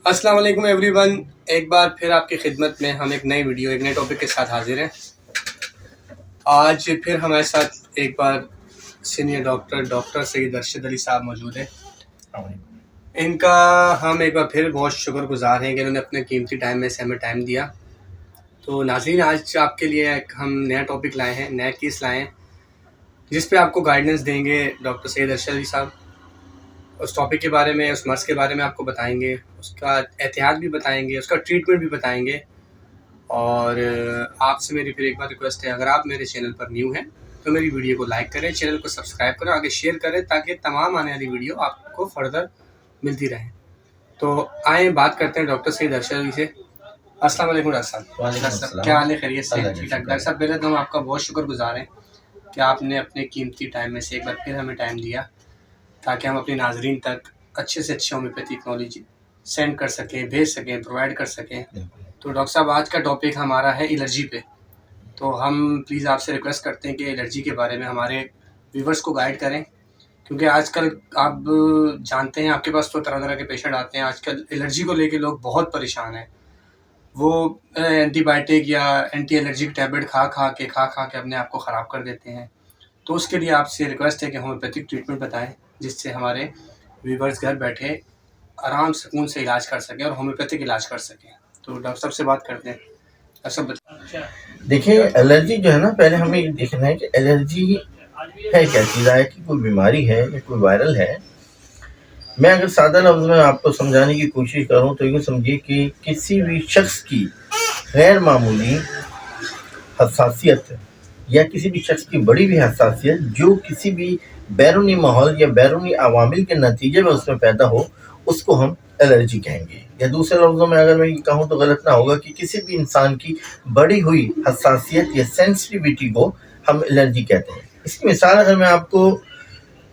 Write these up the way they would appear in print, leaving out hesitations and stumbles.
السلام علیکم every one, ایک بار پھر آپ کی خدمت میں ہم ایک نئی ویڈیو ایک نئے ٹاپک کے ساتھ حاضر ہیں۔ آج پھر ہمارے ساتھ ایک بار سینئر ڈاکٹر سید ارشد علی صاحب موجود ہیں۔ ان کا ہم ایک بار پھر بہت شکر گزار ہیں کہ انہوں نے اپنے قیمتی ٹائم میں سے ہمیں ٹائم دیا۔ تو ناظرین، آج آپ کے لیے ایک ہم نیا ٹاپک لائے ہیں، نیا کیس لائے ہیں، جس پہ آپ کو گائیڈنس دیں گے ڈاکٹر سید ارشد علی صاحب۔ اس ٹاپک کے بارے میں، اس مرض کے بارے میں آپ کو بتائیں گے، اس کا احتیاط بھی بتائیں گے، اس کا ٹریٹمنٹ بھی بتائیں گے۔ اور آپ سے میری پھر ایک بار ریکویسٹ ہے، اگر آپ میرے چینل پر نیو ہیں تو میری ویڈیو کو لائک کریں، چینل کو سبسکرائب کریں، آگے شیئر کریں تاکہ تمام آنے والی ویڈیو آپ کو فردر ملتی رہیں۔ تو آئیں بات کرتے ہیں ڈاکٹر سید ارشد علی سے۔ السلام علیکم ڈاکٹر صاحب، کیا حال ہے؟ خیریت سے؟ ٹھیک ٹھاک ڈاکٹر صاحب، پہلے تو ہم آپ کا بہت شکر گزار ہیں کہ آپ نے اپنے قیمتی ٹائم میں سے ایک بار پھر ہمیں ٹائم دیا تاکہ ہم اپنے ناظرین تک اچھے سے اچھے ہومیوپیتھک نالج سینڈ کر سکیں، بھیج سکیں، پرووائڈ کر سکیں۔ تو ڈاکٹر صاحب، آج کا ٹاپک ہمارا ہے الرجی پہ۔ تو ہم پلیز آپ سے ریکویسٹ کرتے ہیں کہ الرجی کے بارے میں ہمارے ویورز کو گائیڈ کریں، کیونکہ آج کل آپ جانتے ہیں آپ کے پاس تو طرح طرح کے پیشنٹ آتے ہیں۔ آج کل الرجی کو لے کے لوگ بہت پریشان ہیں، وہ اینٹی بائیوٹک یا اینٹی الرجک ٹیبلٹ کھا کے اپنے آپ کو خراب کر دیتے ہیں۔ تو اس کے لیے آپ سے ریکویسٹ ہے کہ ہومیوپیتھک ٹریٹمنٹ بتائیں، جس سے ہمارے ویورز گھر بیٹھے آرام سکون سے علاج کر سکیں اور ہومیوپیتھک علاج کر سکیں۔ تو ڈاکٹر صاحب سے بات کرتے ہیں۔ ڈاکٹر صاحب دیکھیں، الرجی جو ہے نا، پہلے ہمیں یہ دیکھنا ہے کہ الرجی ہے کیا چیز ہے، کہ کوئی بیماری ہے یا کوئی وائرل ہے۔ میں اگر سادہ لفظ میں آپ کو سمجھانے کی کوشش کروں تو یہ سمجھیے کہ کسی بھی شخص کی غیر معمولی حساسیت یا کسی بھی شخص کی بڑی بھی حساسیت جو کسی بھی بیرونی ماحول یا بیرونی عوامل کے نتیجے میں اس میں پیدا ہو، اس کو ہم الرجی کہیں گے۔ یا دوسرے لفظوں میں اگر میں یہ کہوں تو غلط نہ ہوگا کہ کسی بھی انسان کی بڑی ہوئی حساسیت یا سینسٹیویٹی کو ہم الرجی کہتے ہیں۔ اس کی مثال اگر میں آپ کو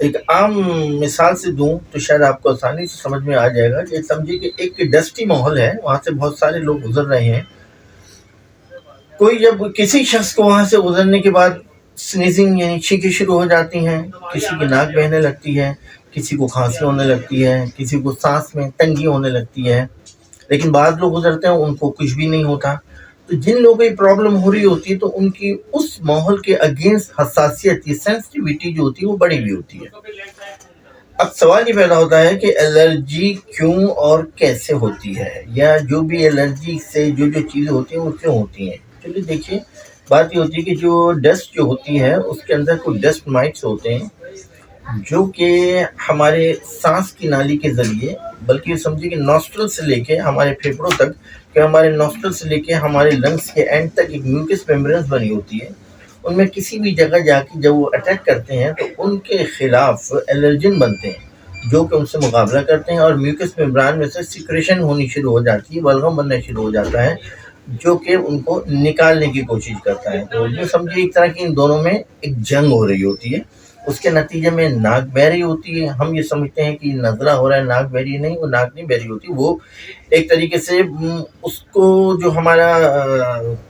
ایک عام مثال سے دوں تو شاید آپ کو آسانی سے سمجھ میں آ جائے گا کہ سمجھیے کہ ایک ڈسٹی ماحول ہے، وہاں سے بہت سارے لوگ گزر رہے ہیں۔ کوئی جب کسی شخص کو وہاں سے گزرنے کے بعد سنیزنگ یعنی چھینکیں شروع ہو جاتی ہیں، کسی کی ناک بہنے لگتی ہے، کسی کو کھانسی ہونے لگتی ہے، کسی کو سانس میں تنگی ہونے لگتی ہے، لیکن بعض لوگ گزرتے ہیں ان کو کچھ بھی نہیں ہوتا۔ تو جن لوگوں کو یہ پرابلم ہو رہی ہوتی ہے تو ان کی اس ماحول کے اگینسٹ حساسیت یا سینسٹیویٹی جو ہوتی ہے وہ بڑی ہوئی ہوتی ہے۔ اب سوال یہ پیدا ہوتا ہے کہ الرجی کیوں اور کیسے ہوتی ہے، یا جو بھی الرجی سے جو چیزیں ہوتی ہیں وہ کیوں ہوتی ہیں۔ چلیے دیکھیے، بات یہ ہوتی ہے کہ جو ڈسٹ جو ہوتی ہے اس کے اندر کچھ ڈسٹ مائٹس ہوتے ہیں جو کہ ہمارے سانس کی نالی کے ذریعے، بلکہ یہ سمجھے کہ نوسٹرل سے لے کے ہمارے پھیپھڑوں تک، کہ ہمارے نوسٹرل سے لے کے ہمارے لنگس کے اینڈ تک ایک میوکس میمبرینز بنی ہوتی ہے۔ ان میں کسی بھی جگہ جا کے جب وہ اٹیک کرتے ہیں تو ان کے خلاف الرجن بنتے ہیں جو کہ ان سے مقابلہ کرتے ہیں، اور میوکس میمبران میں سے سیکریشن ہونی شروع ہو جاتی ہے، بلغم بننا شروع ہو جاتا ہے جو کہ ان کو نکالنے کی کوشش کرتا ہے۔ تو یہ سمجھیے ایک طرح کی ان دونوں میں ایک جنگ ہو رہی ہوتی ہے، اس کے نتیجے میں ناک بہ رہی ہوتی ہے۔ ہم یہ سمجھتے ہیں کہ نزلہ ہو رہا ہے، ناک بہ رہی نہیں، وہ ناک نہیں بہ رہی ہوتی، وہ ایک طریقے سے اس کو جو ہمارا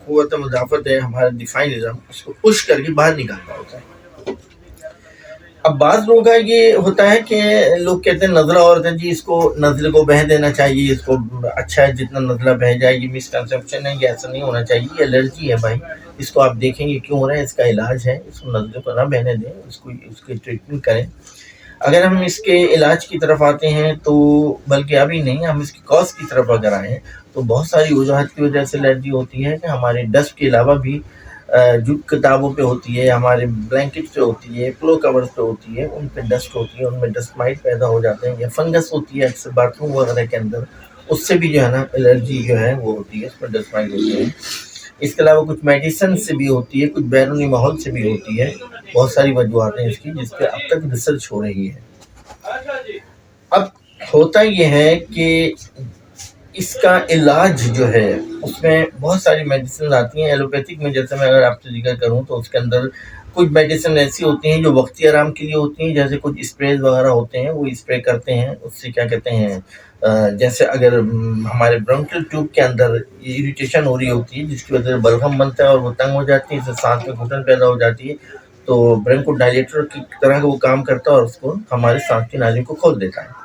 قوت مدافعت ہے، ہمارا دفاعی نظام، اس کو پش کر کے باہر نکالنا ہوتا ہے۔ اب بعض لوگوں کا یہ ہوتا ہے کہ لوگ کہتے ہیں نزلہ عورت ہے جی، اس کو نزلے کو بہہ دینا چاہیے، اس کو اچھا ہے جتنا نزلہ بہہ جائے۔ یہ مس کنسیپشن ہے، یہ ایسا نہیں ہونا چاہیے، یہ الرجی ہے بھائی، اس کو آپ دیکھیں گے کیوں ہو رہا ہے، اس کا علاج ہے، اس کو نزلے کو نہ بہنے دیں، اس کی ٹریٹمنٹ کریں۔ اگر ہم اس کے علاج کی طرف آتے ہیں تو بلکہ ابھی نہیں، ہم اس کی کاز کی طرف اگر آئیں تو بہت ساری وجوہات کی وجہ سے الرجی ہوتی ہے، کہ ہمارے ڈسٹ کے علاوہ بھی جو کتابوں پہ ہوتی ہے، ہمارے بلینکٹ پہ ہوتی ہے، پلو کورز پہ ہوتی ہے، ان پہ ڈسٹ ہوتی ہے، ان میں ڈسٹ مائٹ پیدا ہو جاتے ہیں، یا فنگس ہوتی ہے اکثر باتھ روم وغیرہ کے اندر، اس سے بھی جو ہے نا الرجی جو ہے وہ ہوتی ہے، اس میں ڈسٹ مائٹ ہوتی ہے۔ اس کے علاوہ کچھ میڈیسن سے بھی ہوتی ہے، کچھ بیرونی ماحول سے بھی ہوتی ہے، بہت ساری وجوہات ہیں اس کی جس پہ اب تک ریسرچ ہو رہی ہے۔ اب ہوتا یہ ہے کہ اس کا علاج جو ہے اس میں بہت ساری میڈیسن آتی ہیں۔ ایلوپیتھک میں جیسے میں اگر آپ سے ذکر کروں تو اس کے اندر کچھ میڈیسن ایسی ہوتی ہیں جو وقتی آرام کے لیے ہوتی ہیں، جیسے کچھ اسپریز وغیرہ ہوتے ہیں، وہ اسپرے کرتے ہیں، اس سے کیا کہتے ہیں، جیسے اگر ہمارے برونکل ٹیوب کے اندر اریٹیشن ہو رہی ہوتی ہے جس کی وجہ سے بلغم بنتا ہے اور وہ تنگ ہو جاتی ہے، اس سے سانس میں گھٹن پیدا ہو جاتی ہے، تو برونکو ڈائلیٹر کی طرح وہ کام کرتا ہے اور اس کو ہمارے سانس کی نالی کو کھول دیتا ہے۔